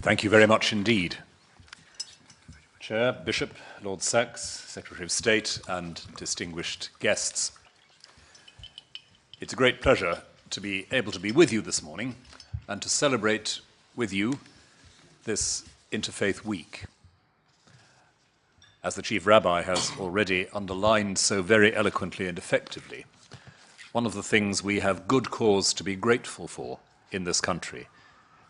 Thank you very much indeed. Chair, Bishop, Lord Sachs, Secretary of State, and distinguished guests. It's a great pleasure to be able to be with you this morning and to celebrate with you this Interfaith Week. As the Chief Rabbi has already underlined so very eloquently and effectively, one of the things we have good cause to be grateful for in this country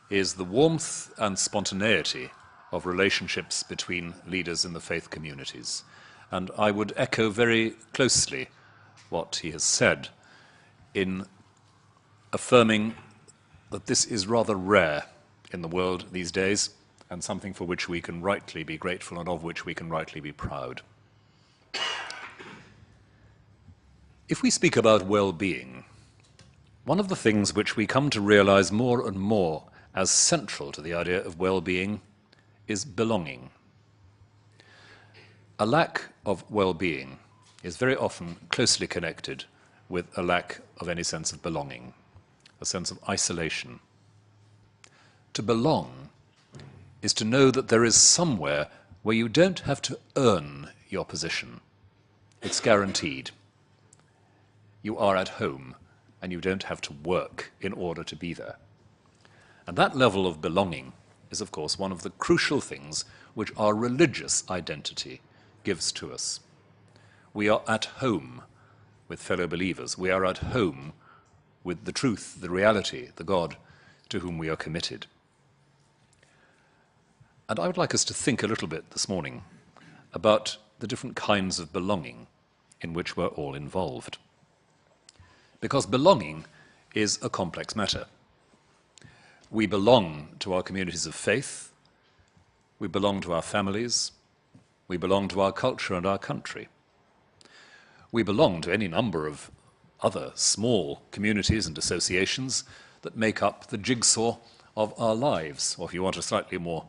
is the warmth and spontaneity of relationships between leaders in the faith communities. And I would echo very closely what he has said in affirming that this is rather rare in the world these days, and something for which we can rightly be grateful and of which we can rightly be proud. If we speak about well-being, one of the things which we come to realize more and more as central to the idea of well-being is belonging. A lack of well-being is very often closely connected with a lack of any sense of belonging, a sense of isolation. To belong is to know that there is somewhere where you don't have to earn your position. It's guaranteed. You are at home, and you don't have to work in order to be there. And that level of belonging is, of course, one of the crucial things which our religious identity gives to us. We are at home with fellow believers. We are at home with the truth, the reality, the God to whom we are committed. And I would like us to think a little bit this morning about the different kinds of belonging in which we're all involved. Because belonging is a complex matter. We belong to our communities of faith, we belong to our families, we belong to our culture and our country. We belong to any number of other small communities and associations that make up the jigsaw of our lives, or if you want a slightly more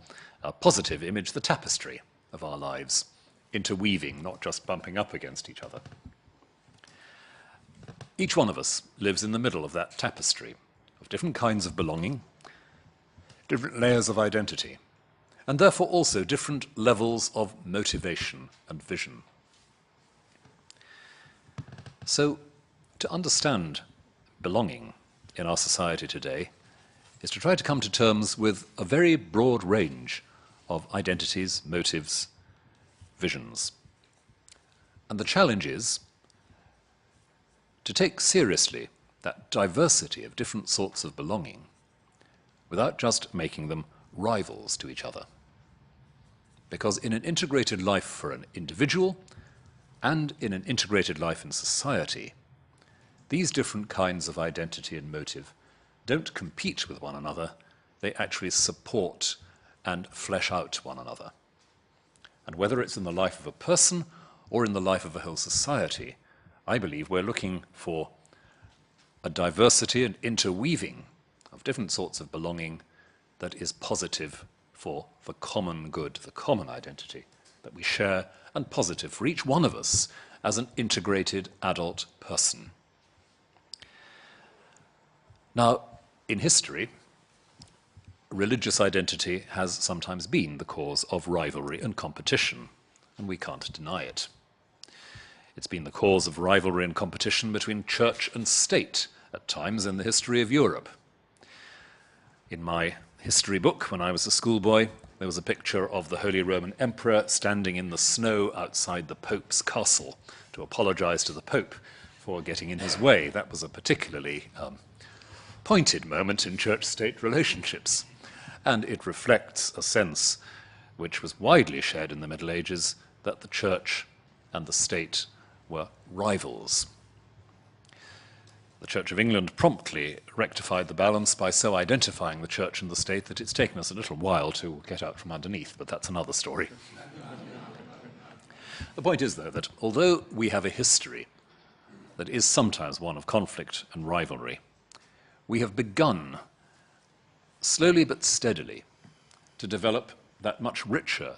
positive image, the tapestry of our lives, interweaving, not just bumping up against each other. Each one of us lives in the middle of that tapestry of different kinds of belonging, different layers of identity, and therefore also different levels of motivation and vision. So, to understand belonging in our society today is to try to come to terms with a very broad range of identities, motives, visions. And the challenge is to take seriously that diversity of different sorts of belonging without just making them rivals to each other. Because in an integrated life for an individual and in an integrated life in society, these different kinds of identity and motive don't compete with one another, they actually support and flesh out one another. And whether it's in the life of a person or in the life of a whole society, I believe we're looking for a diversity and interweaving of different sorts of belonging that is positive for the common good, the common identity that we share, and positive for each one of us as an integrated adult person. Now, in history, religious identity has sometimes been the cause of rivalry and competition, and we can't deny it. It's been the cause of rivalry and competition between church and state at times in the history of Europe. In my history book, when I was a schoolboy, there was a picture of the Holy Roman Emperor standing in the snow outside the Pope's castle to apologize to the Pope for getting in his way. That was a particularly pointed moment in church-state relationships, and it reflects a sense which was widely shared in the Middle Ages that the church and the state were rivals. The Church of England promptly rectified the balance by so identifying the church and the state that it's taken us a little while to get out from underneath, but that's another story. The point is, though, that although we have a history that is sometimes one of conflict and rivalry, we have begun, slowly but steadily, to develop that much richer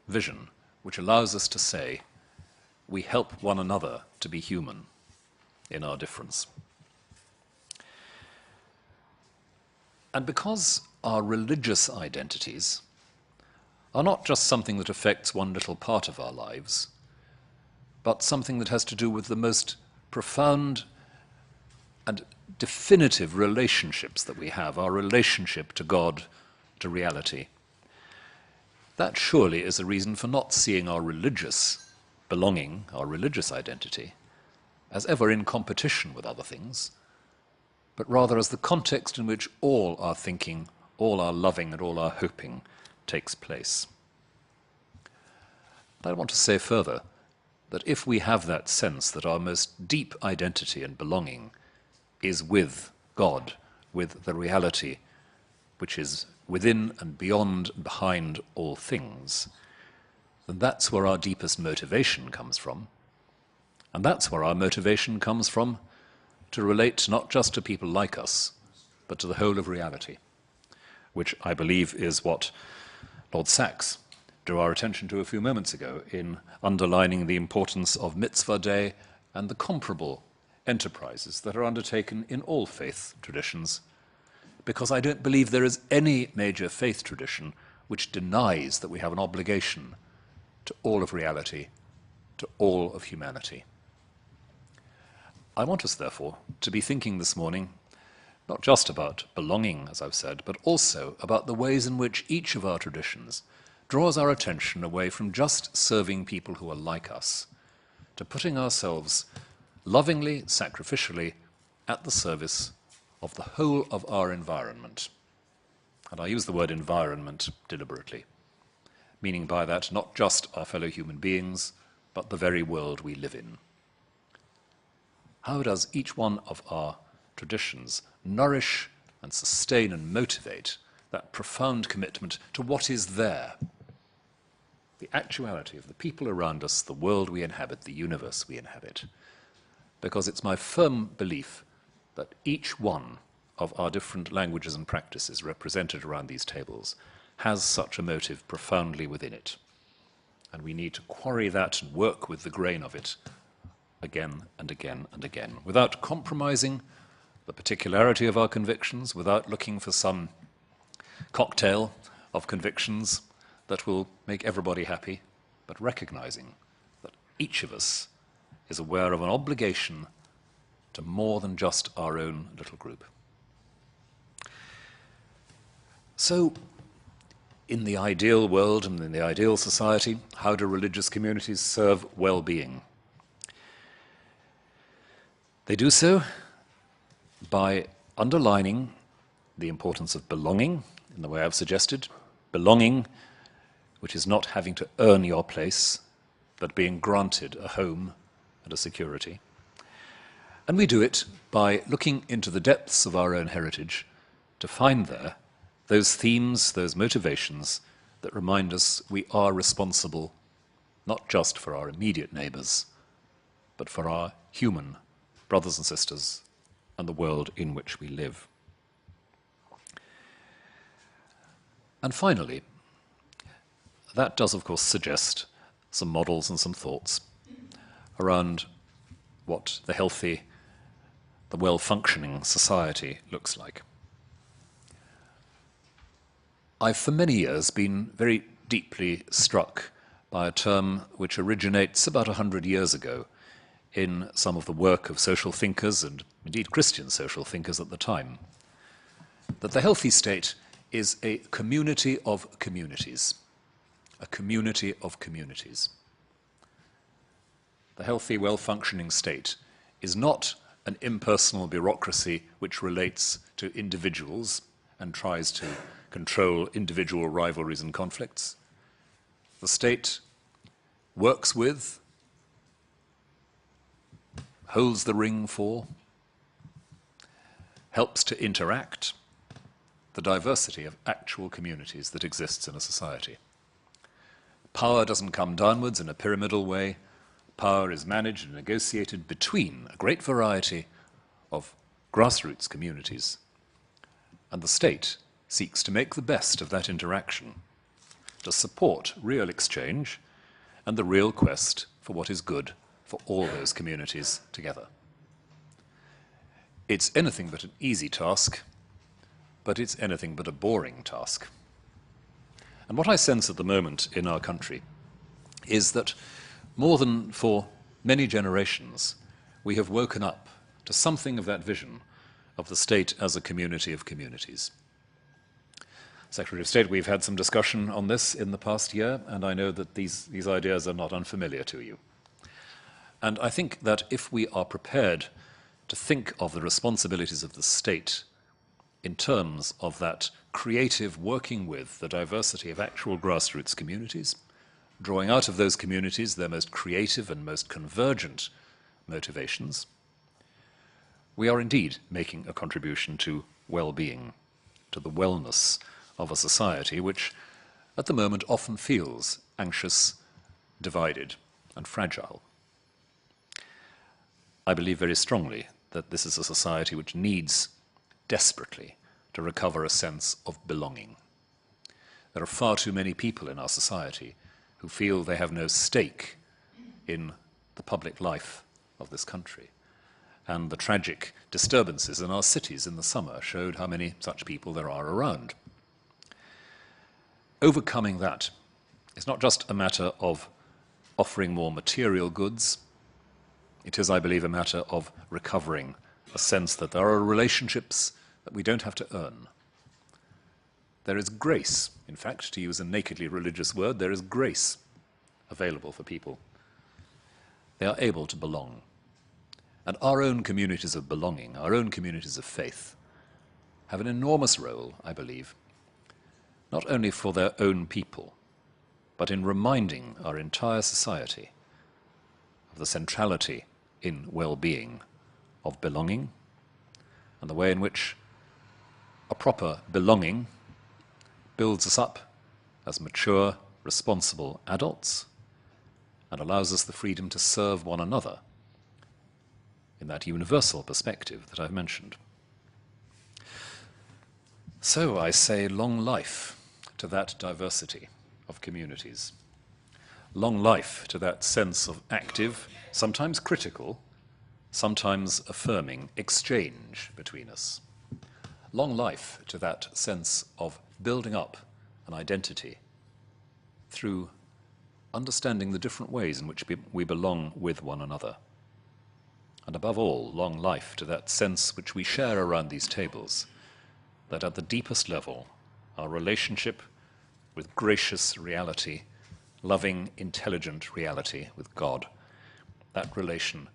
vision which allows us to say, we help one another to be human in our difference. And because our religious identities are not just something that affects one little part of our lives, but something that has to do with the most profound and definitive relationships that we have, our relationship to God, to reality. That surely is a reason for not seeing our religious belonging, our religious identity, as ever in competition with other things, but rather as the context in which all our thinking, all our loving, and all our hoping takes place. But I want to say further that if we have that sense that our most deep identity and belonging is with God, with the reality which is within and beyond and behind all things, then that's where our deepest motivation comes from. And that's where our motivation comes from to relate not just to people like us, but to the whole of reality, which I believe is what Lord Sachs drew our attention to a few moments ago in underlining the importance of Mitzvah Day and the comparable enterprises that are undertaken in all faith traditions, because I don't believe there is any major faith tradition which denies that we have an obligation to all of reality, to all of humanity. I want us, therefore, to be thinking this morning not just about belonging, as I've said, but also about the ways in which each of our traditions draws our attention away from just serving people who are like us, to putting ourselves lovingly, sacrificially, at the service of the whole of our environment. And I use the word environment deliberately, meaning by that not just our fellow human beings, but the very world we live in. How does each one of our traditions nourish and sustain and motivate that profound commitment to what is there? The actuality of the people around us, the world we inhabit, the universe we inhabit. Because it's my firm belief that each one of our different languages and practices represented around these tables has such a motive profoundly within it. And we need to quarry that and work with the grain of it again and again and again, without compromising the particularity of our convictions, without looking for some cocktail of convictions that will make everybody happy, but recognizing that each of us is aware of an obligation to more than just our own little group. So, in the ideal world and in the ideal society, how do religious communities serve well-being? They do so by underlining the importance of belonging, in the way I've suggested, belonging which is not having to earn your place, but being granted a home and a security. And we do it by looking into the depths of our own heritage to find there those themes, those motivations that remind us we are responsible not just for our immediate neighbours, but for our human brothers and sisters and the world in which we live. And finally, that does, of course, suggest some models and some thoughts around what the healthy, the well-functioning society looks like. I've for many years been very deeply struck by a term which originates about 100 years ago in some of the work of social thinkers and indeed Christian social thinkers at the time, that the healthy state is a community of communities. A community of communities. The healthy, well-functioning state is not an impersonal bureaucracy which relates to individuals and tries to control individual rivalries and conflicts. The state works with, holds the ring for, helps to interact the diversity of actual communities that exists in a society. Power doesn't come downwards in a pyramidal way. Power is managed and negotiated between a great variety of grassroots communities. And the state seeks to make the best of that interaction, to support real exchange and the real quest for what is good for all those communities together. It's anything but an easy task but it's anything but a boring task. And what I sense at the moment in our country is that more than for many generations, we have woken up to something of that vision of the state as a community of communities. Secretary of State, we've had some discussion on this in the past year, and I know that these ideas are not unfamiliar to you. And I think that if we are prepared to think of the responsibilities of the state in terms of that creative working with the diversity of actual grassroots communities, drawing out of those communities their most creative and most convergent motivations, we are indeed making a contribution to well-being, to the wellness of a society which at the moment often feels anxious, divided, and fragile. I believe very strongly that this is a society which needs desperately to recover a sense of belonging. There are far too many people in our society who feel they have no stake in the public life of this country. And the tragic disturbances in our cities in the summer showed how many such people there are around. Overcoming that is not just a matter of offering more material goods. It is, I believe, a matter of recovering a sense that there are relationships that we don't have to earn. There is grace, in fact, to use a nakedly religious word, there is grace available for people. They are able to belong. And our own communities of belonging, our own communities of faith, have an enormous role, I believe, not only for their own people, but in reminding our entire society of the centrality in well-being of belonging and the way in which a proper belonging builds us up as mature, responsible adults and allows us the freedom to serve one another in that universal perspective that I've mentioned. So I say long life to that diversity of communities. Long life to that sense of active, sometimes critical, sometimes affirming exchange between us. Long life to that sense of building up an identity through understanding the different ways in which we belong with one another. And above all, long life to that sense which we share around these tables, that at the deepest level, our relationship with gracious reality, loving, intelligent reality with God, that relation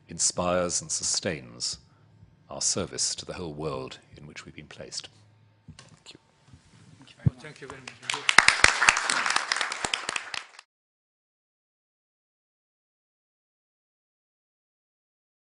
inspires and sustains our service to the whole world in which we've been placed. Thank you. Thank you very much.